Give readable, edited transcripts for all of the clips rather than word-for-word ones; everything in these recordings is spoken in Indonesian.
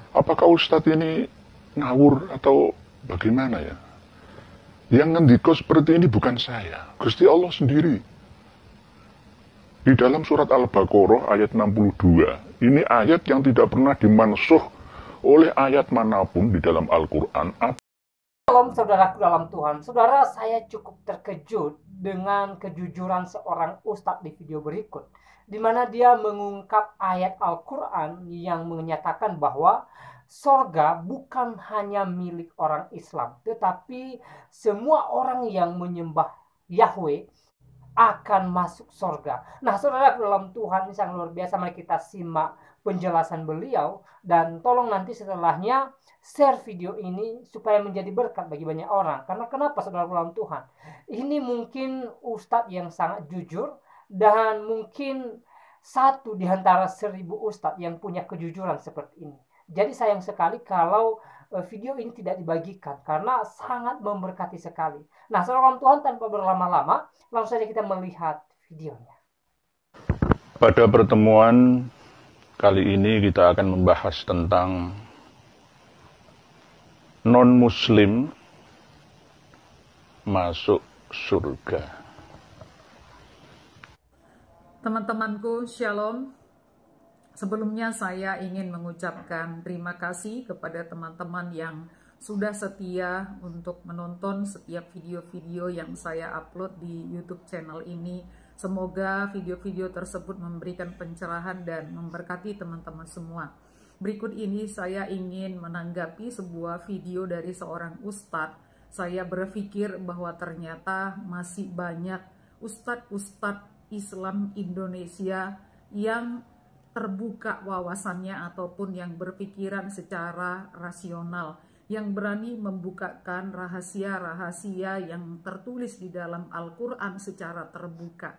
Apakah Ustadz ini ngawur atau bagaimana ya? Yang ngendiko seperti ini bukan saya, Gusti Allah sendiri. Di dalam surat Al-Baqarah ayat 62, ini ayat yang tidak pernah dimansuh oleh ayat manapun di dalam Al-Quran. Shalom saudaraku dalam Tuhan. Saudara, saya cukup terkejut dengan kejujuran seorang ustadz di video berikut, di mana dia mengungkap ayat Al-Quran yang menyatakan bahwa sorga bukan hanya milik orang Islam, tetapi semua orang yang menyembah Yahweh akan masuk sorga. Nah, saudara dalam Tuhan, ini sangat luar biasa. Mari kita simak penjelasan beliau, dan tolong nanti setelahnya share video ini supaya menjadi berkat bagi banyak orang. Karena kenapa, saudara dalam Tuhan? Ini mungkin ustadz yang sangat jujur, dan mungkin satu di antara 1000 ustadz yang punya kejujuran seperti ini. Jadi sayang sekali kalau video ini tidak dibagikan, karena sangat memberkati sekali. Nah, saudara Tuhan, tanpa berlama-lama, langsung saja kita melihat videonya. Pada pertemuan kali ini kita akan membahas tentang non-muslim masuk surga. Teman-temanku, Shalom. Sebelumnya saya ingin mengucapkan terima kasih kepada teman-teman yang sudah setia untuk menonton setiap video-video yang saya upload di YouTube channel ini. Semoga video-video tersebut memberikan pencerahan dan memberkati teman-teman semua. Berikut ini saya ingin menanggapi sebuah video dari seorang ustadz. Saya berpikir bahwa ternyata masih banyak ustadz-ustadz Islam Indonesia yang terbuka wawasannya ataupun yang berpikiran secara rasional, yang berani membukakan rahasia-rahasia yang tertulis di dalam Al-Quran secara terbuka.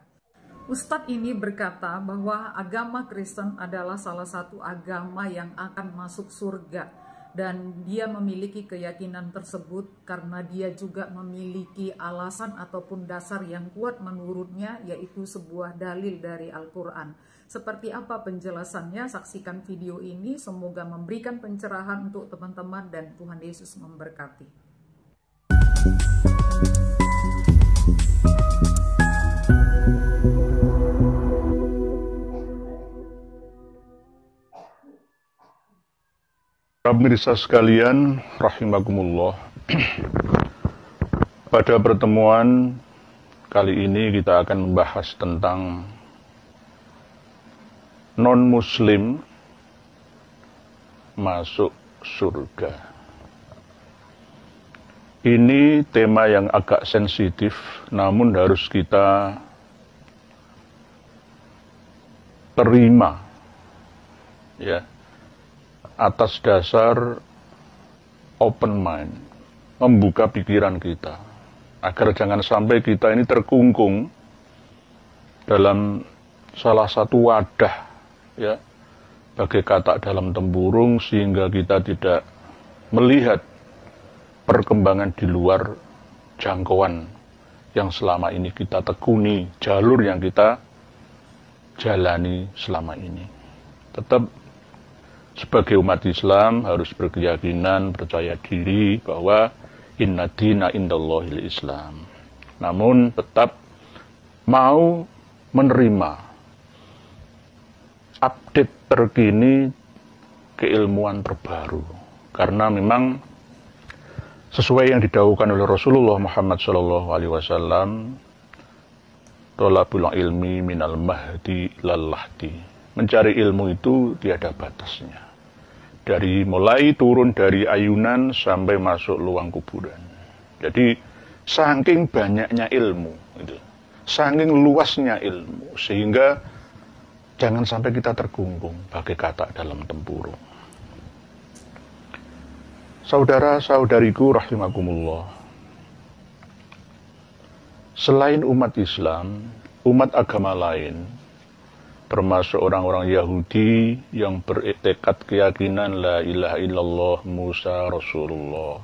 Ustadz ini berkata bahwa agama Kristen adalah salah satu agama yang akan masuk surga, dan dia memiliki keyakinan tersebut karena dia juga memiliki alasan ataupun dasar yang kuat menurutnya, yaitu sebuah dalil dari Al-Quran. Seperti apa penjelasannya? Saksikan video ini, semoga memberikan pencerahan untuk teman-teman dan Tuhan Yesus memberkati. Pemirsa sekalian, rahimakumullah. Pada pertemuan kali ini kita akan membahas tentang non-muslim masuk surga. Ini tema yang agak sensitif, namun harus kita terima, ya, atas dasar open mind, membuka pikiran kita, agar jangan sampai kita ini terkungkung dalam salah satu wadah, ya, bagai katak dalam tempurung, sehingga kita tidak melihat perkembangan di luar jangkauan yang selama ini kita tekuni, jalur yang kita jalani selama ini. Tetap sebagai umat Islam harus berkeyakinan, percaya diri bahwa inna dina indallahil Islam. Namun tetap mau menerima update terkini keilmuan terbaru, karena memang sesuai yang didahulukan oleh Rasulullah Muhammad SAW, tolabul ilmi minal mahdi lal lahdi. Mencari ilmu itu tiada batasnya, dari mulai turun dari ayunan sampai masuk luang kuburan. Jadi saking banyaknya ilmu, saking luasnya ilmu, sehingga jangan sampai kita terkungkung bagai katak dalam tempurung. Saudara-saudariku rahimakumullah, selain umat Islam, umat agama lain, termasuk orang-orang Yahudi yang bertekad keyakinan la ilaha illallah Musa Rasulullah,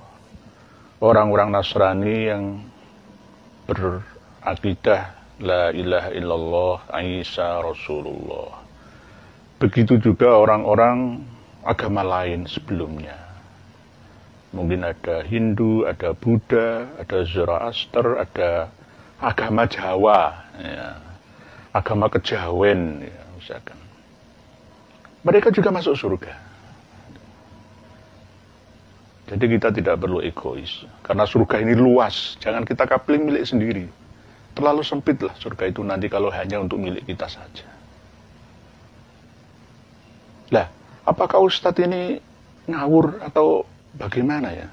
orang-orang Nasrani yang berakidah la ilaha illallah Isa Rasulullah. Begitu juga orang-orang agama lain sebelumnya. Mungkin ada Hindu, ada Buddha, ada Zoroaster, ada agama Jawa, ya, agama Kejawen, ya, misalkan. Mereka juga masuk surga. Jadi kita tidak perlu egois, karena surga ini luas, jangan kita kapling milik sendiri. Terlalu sempitlah surga itu nanti kalau hanya untuk milik kita saja. Lah, apakah Ustadz ini ngawur atau bagaimana ya?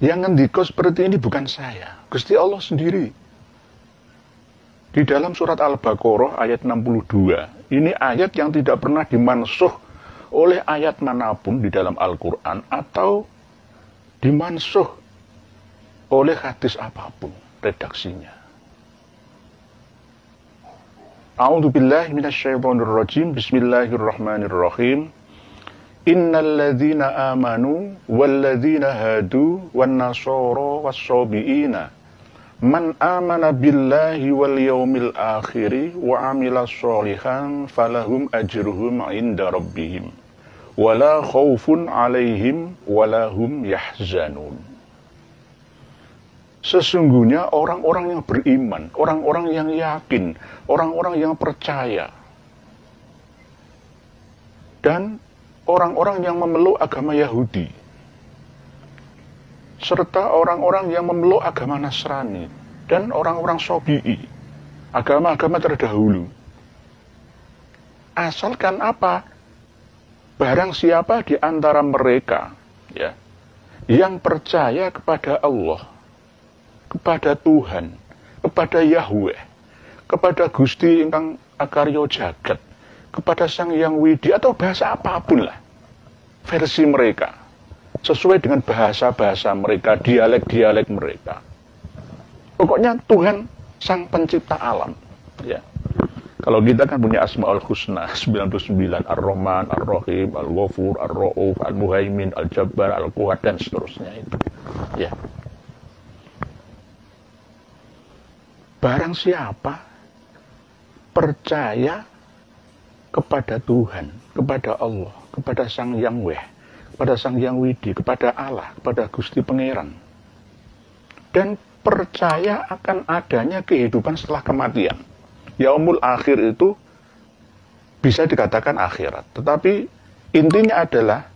Yang ngendiko seperti ini bukan saya, Gusti Allah sendiri. Di dalam surat Al-Baqarah ayat 62, ini ayat yang tidak pernah dimansuh oleh ayat manapun di dalam Al-Quran atau dimansuh oleh hadis apapun redaksinya. A'udzubillahi minasyaitonirrajim. Bismillahirrahmanirrahim. Innal ladzina amanu wal ladzina hadu wan nasara was-sabiina man amana billahi wal yaumil akhir wa amila sholihan falahum ajruhum 'inda rabbihim wala khaufun 'alaihim wala hum yahzanun. Sesungguhnya orang-orang yang beriman, orang-orang yang yakin, orang-orang yang percaya, dan orang-orang yang memeluk agama Yahudi, serta orang-orang yang memeluk agama Nasrani, dan orang-orang Sobi'i, agama-agama terdahulu. Asalkan apa? Barang siapa di antara mereka, ya, yang percaya kepada Allah, kepada Tuhan, kepada Yahweh, kepada Gusti ingkang akarya jagat, kepada Sang Hyang Widi, atau bahasa apapun lah versi mereka, sesuai dengan bahasa-bahasa mereka, dialek-dialek mereka. Pokoknya Tuhan Sang Pencipta alam, ya. Kalau kita kan punya Asmaul Husna 99, Ar-Rahman, Ar-Rahim, Al-Ghafur, Ar-Ra'uf, Al-Muhaimin, Al-Jabbar, Al-Quhat, dan seterusnya itu. Ya. Barang siapa percaya kepada Tuhan, kepada Allah, kepada Sang Yahweh, kepada Sang Hyang Widi, kepada Allah, kepada Gusti Pangeran, dan percaya akan adanya kehidupan setelah kematian. Yaumul akhir itu bisa dikatakan akhirat, tetapi intinya adalah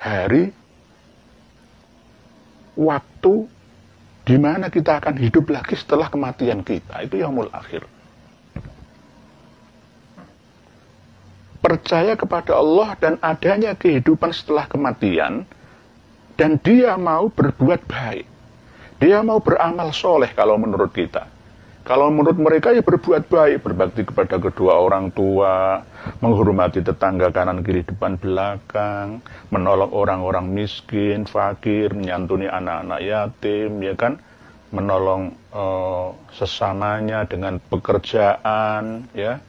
hari, waktu di mana kita akan hidup lagi setelah kematian kita. Itu yaumul akhir. Percaya kepada Allah dan adanya kehidupan setelah kematian, dan dia mau berbuat baik, dia mau beramal soleh. Kalau menurut kita, kalau menurut mereka ya berbuat baik, berbakti kepada kedua orang tua, menghormati tetangga kanan kiri depan belakang, menolong orang-orang miskin, fakir, menyantuni anak-anak yatim, ya kan, menolong sesamanya dengan pekerjaan, ya,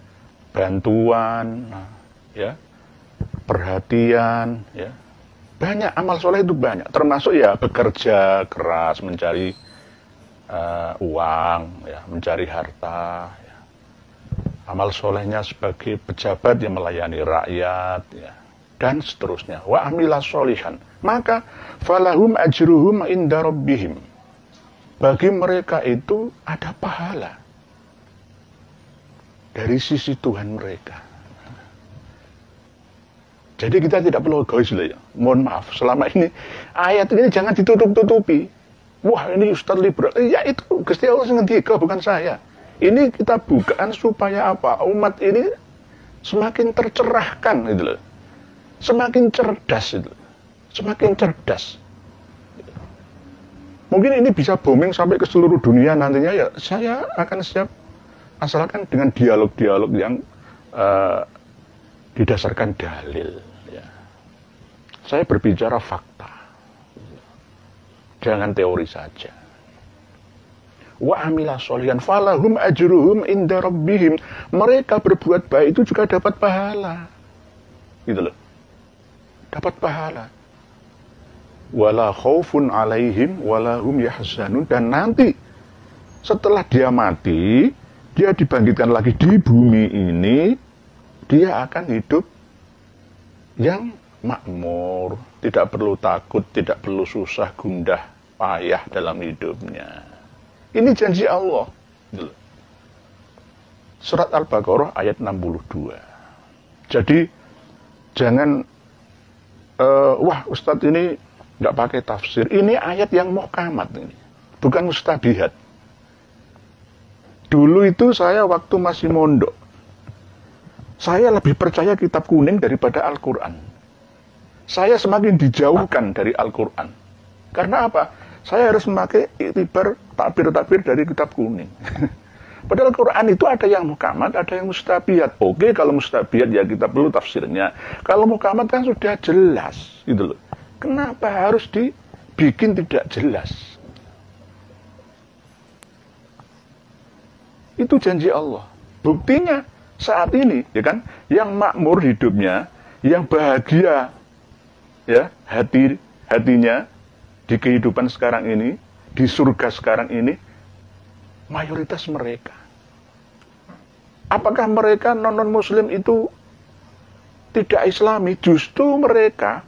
bantuan, ya, perhatian, ya. Banyak amal soleh itu banyak, termasuk ya bekerja keras mencari uang, ya, mencari harta, ya. Amal solehnya sebagai pejabat yang melayani rakyat, ya, dan seterusnya. Wa amila sholihan, maka falahum ajruhum inda rabbihim. Bagi mereka itu ada pahala dari sisi Tuhan mereka. Jadi kita tidak perlu egois lah ya. Mohon maaf, selama ini ayat ini jangan ditutup-tutupi. Wah, ini Ustadz liberal. Ya itu Gusti Allah ngendika, bukan saya. Ini kita bukaan supaya apa? Umat ini semakin tercerahkan gitu loh. Semakin cerdas itu. Semakin cerdas. Mungkin ini bisa booming sampai ke seluruh dunia nantinya, ya saya akan siap, asalkan dengan dialog-dialog yang didasarkan dalil, ya. Saya berbicara fakta, jangan teori saja. Wa amila sholihan falahum ajruhum inda rabbihim. Mereka berbuat baik itu juga dapat pahala, gitu loh, dapat pahala. Wala khaufun alaihim wala hum yahzanun. Dan nanti setelah dia mati, dia dibangkitkan lagi di bumi ini, dia akan hidup yang makmur, tidak perlu takut, tidak perlu susah, gundah, payah dalam hidupnya. Ini janji Allah. Surat Al-Baqarah ayat 62. Jadi jangan wah Ustadz ini nggak pakai tafsir. Ini ayat yang muhkamat ini, bukan mustabihat. Dulu itu saya waktu masih mondok, saya lebih percaya kitab kuning daripada Al-Quran. Saya semakin dijauhkan dari Al-Quran. Karena apa? Saya harus memakai iktibar takbir-takbir dari kitab kuning. Padahal Al-Quran itu ada yang muhkamat, ada yang mustabihat. Oke, kalau mustabihat ya kita perlu tafsirnya. Kalau muhkamat kan sudah jelas, gitu loh. Kenapa harus dibikin tidak jelas? Itu janji Allah. Buktinya saat ini, ya kan, yang makmur hidupnya, yang bahagia, ya, hatinya di kehidupan sekarang ini, di surga sekarang ini, mayoritas mereka. Apakah mereka non-muslim itu tidak Islami? Justru mereka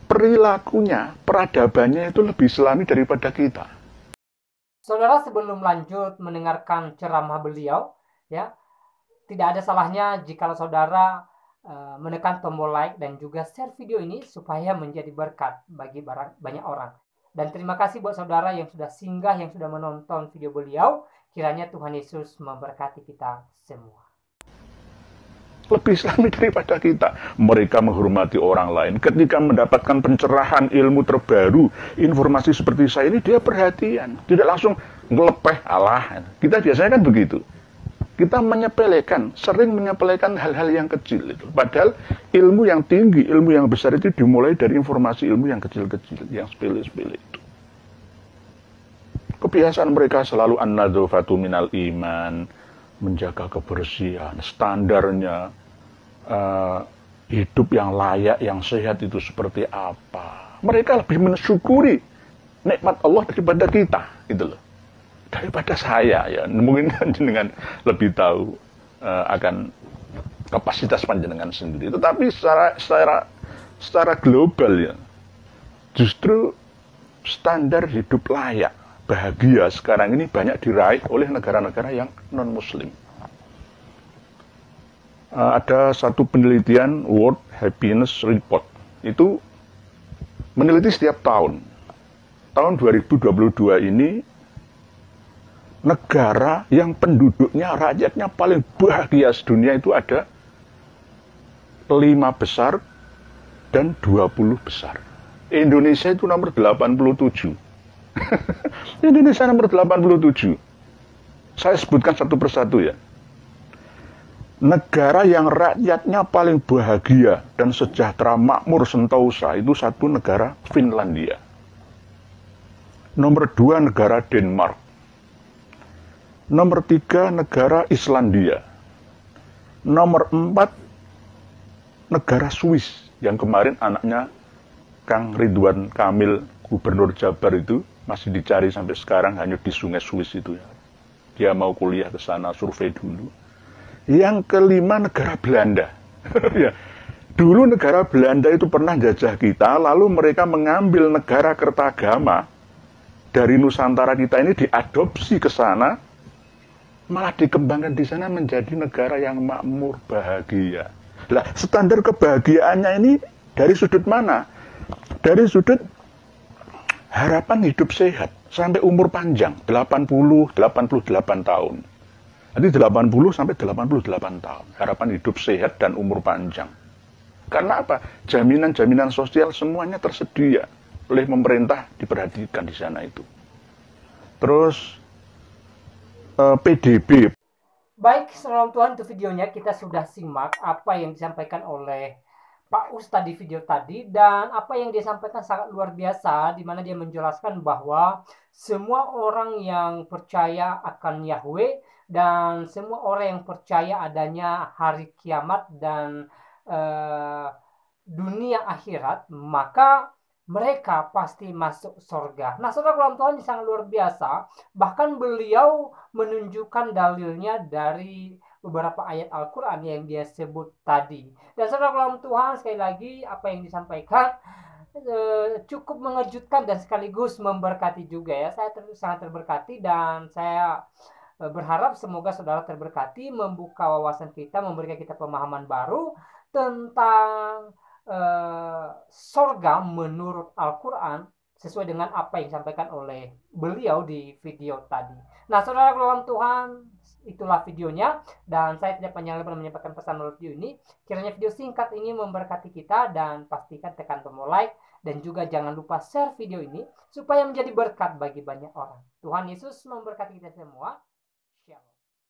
perilakunya, peradabannya itu lebih Islami daripada kita. Saudara, sebelum lanjut mendengarkan ceramah beliau, ya, tidak ada salahnya jika saudara menekan tombol like dan juga share video ini supaya menjadi berkat bagi banyak orang. Dan terima kasih buat saudara yang sudah singgah, yang sudah menonton video beliau. Kiranya Tuhan Yesus memberkati kita semua. Lebih Islami daripada kita. Mereka menghormati orang lain. Ketika mendapatkan pencerahan ilmu terbaru, informasi seperti saya ini, dia perhatian. Tidak langsung ngelepeh, alah. Kita biasanya kan begitu. Kita menyepelekan, sering menyepelekan hal-hal yang kecil itu. Padahal ilmu yang tinggi, ilmu yang besar itu dimulai dari informasi ilmu yang kecil-kecil, yang sepele-sepele itu. Kebiasaan mereka selalu an-nadzafatu minal iman, menjaga kebersihan, standarnya, hidup yang layak, yang sehat itu seperti apa. Mereka lebih mensyukuri nikmat Allah daripada kita, gitu loh. Daripada saya, ya. Mungkin panjenengan lebih tahu akan kapasitas panjenengan sendiri. Tetapi secara global, ya, justru standar hidup layak, bahagia sekarang ini banyak diraih oleh negara-negara yang non-muslim. Ada satu penelitian World Happiness Report, itu meneliti setiap tahun. Tahun 2022 ini, negara yang penduduknya, rakyatnya paling bahagia sedunia itu ada 5 besar dan 20 besar. Indonesia itu nomor 87. Indonesia nomor 87. Saya sebutkan satu persatu, ya. Negara yang rakyatnya paling bahagia dan sejahtera, makmur sentosa, itu satu negara Finlandia. Nomor 2 negara Denmark. Nomor 3 negara Islandia. Nomor 4 negara Swiss, yang kemarin anaknya Kang Ridwan Kamil, Gubernur Jabar itu masih dicari sampai sekarang, hanya di sungai Swiss itu, ya. Dia mau kuliah ke sana, survei dulu. Yang kelima negara Belanda. Ya. Dulu negara Belanda itu pernah jajah kita, lalu mereka mengambil negara Kertagama dari Nusantara kita ini, diadopsi ke sana, malah dikembangkan di sana menjadi negara yang makmur, bahagia. Lah, standar kebahagiaannya ini dari sudut mana? Dari sudut harapan hidup sehat sampai umur panjang, 88 tahun. Nanti 80 sampai 88 tahun. Harapan hidup sehat dan umur panjang. Karena apa? Jaminan-jaminan sosial semuanya tersedia oleh pemerintah, diperhatikan di sana itu. Terus PDB. Baik, salam Tuhan, untuk videonya kita sudah simak apa yang disampaikan oleh Pak Ustadz di video tadi, dan apa yang dia sampaikan sangat luar biasa, di mana dia menjelaskan bahwa semua orang yang percaya akan Yahweh dan semua orang yang percaya adanya hari kiamat dan dunia akhirat, maka mereka pasti masuk surga. Nah, saudara dalam Tuhan sangat luar biasa. Bahkan beliau menunjukkan dalilnya dari beberapa ayat Al-Quran yang dia sebut tadi. Dan saudara dalam Tuhan, sekali lagi apa yang disampaikan cukup mengejutkan dan sekaligus memberkati juga ya. Saya sangat terberkati dan saya berharap semoga saudara terberkati, membuka wawasan kita, memberikan kita pemahaman baru tentang sorga menurut Al-Quran sesuai dengan apa yang disampaikan oleh beliau di video tadi. Nah, saudara dalam Tuhan, itulah videonya dan saya tidak panjang lebar menyampaikan pesan melalui video ini. Kiranya video singkat ini memberkati kita dan pastikan tekan tombol like dan juga jangan lupa share video ini supaya menjadi berkat bagi banyak orang. Tuhan Yesus memberkati kita semua.